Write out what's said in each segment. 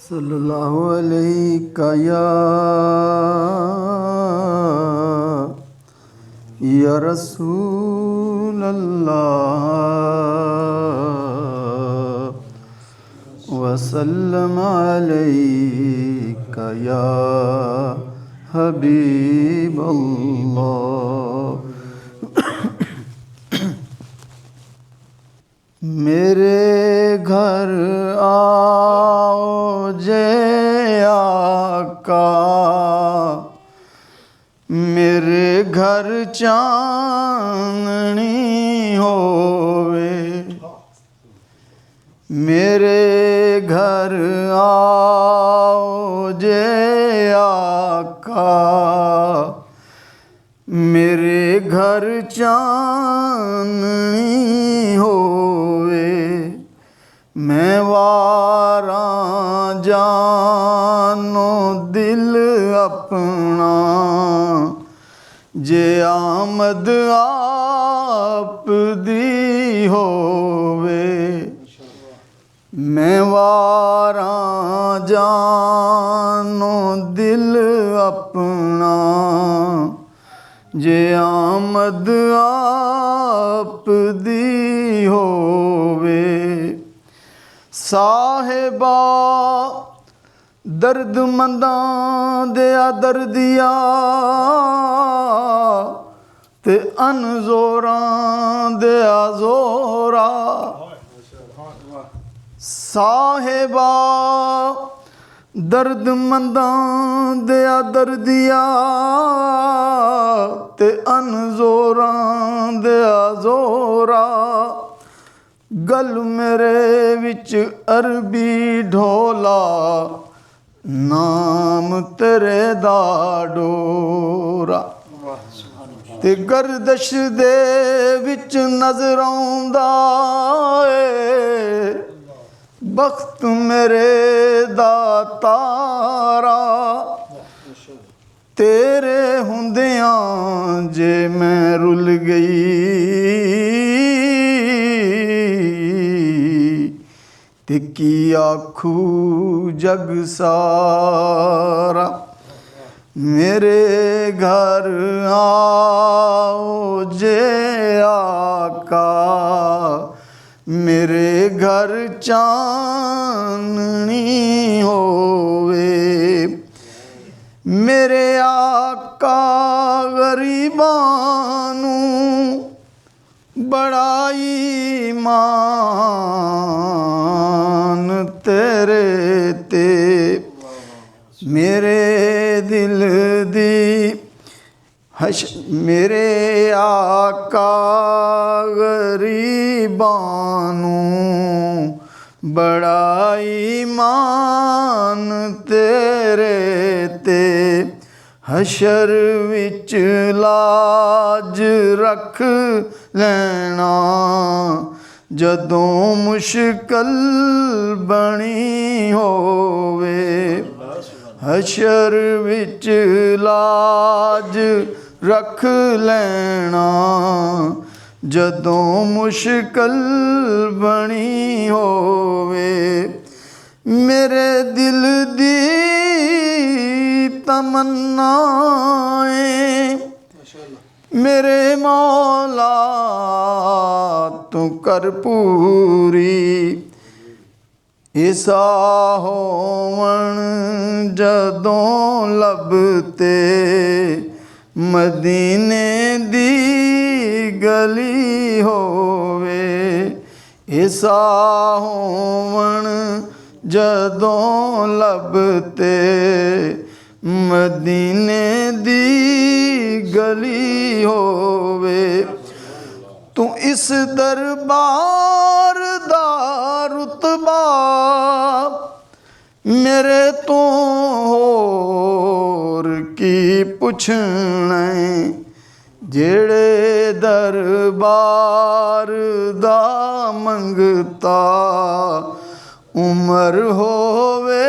सल्लल्लाहु अलैका या रसूल अल्लाह वसल्लम अलैका या हबीब अल्लाह। मेरे घर आओ जे आका, मेरे घर चांदनी होवे। मेरे घर आओ जे आका, मेरे घर चांदनी होवे। मैं वारा जानो दिल अपना, जे आमद आप दी होवे। मैं वारा जानो दिल अपना, जे आमद आप दी होवे। साहिबा दर्दमंदां दिया दर्दिया, ते अनजोरां दिया जोरा। साहिबा दर्दमंदां दिया दर्दिया, ते अनजोरां दिया जोरा। गल मेरे विच अरबी ढोला, नाम तेरे दा डोरा। ते गर्दश दे विच नजर आउंदा ए, बख्त मेरे दा तारा। तेरे हुंदियां जे मैं रुल गई, ते की आखू जग सारा। मेरे घर आओ जे आका, मेरे घर चांदनी होवे। मेरे आका गरीबां नूं बड़ा ईमान तेरे ते। मेरे दिल दी मेरे आका गरीबां नूं बड़ा ईमान तेरे ते। हशर विच लाज रख लेना, जदों मुश्किल बनी होवे। हशर विच लाज रख लेना, जदों मुश्किल बनी होवे। मेरे दिल दी तमन्नाएं मेरे मौला तू कर पूरी। इसा होवन जदों लभते मदीने दी गली होवे। इसा होवन जदों लभते मदीने दी गली होवे। तू इस दरबार दा रुतबा मेरे तो होर की पुछना। जेड़े दरबार दा मंगता, उमर होवे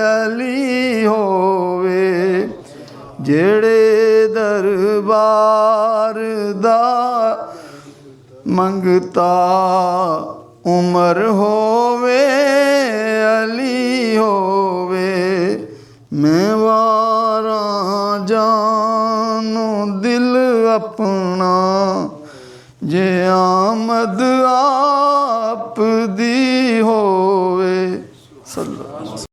अली होवे। जेड़े दरबार दा मंगता, उमर होवे अली ਹੋਵੇ ਮੈਂ ਵਾਰਾਂ ਜਾਨੂ ਦਿਲ ਆਪਣਾ ਜੇ ਆਮਦ ਆਪ ਦੀ ਹੋਵੇ। ਸੱਲੱਲਾਹੁ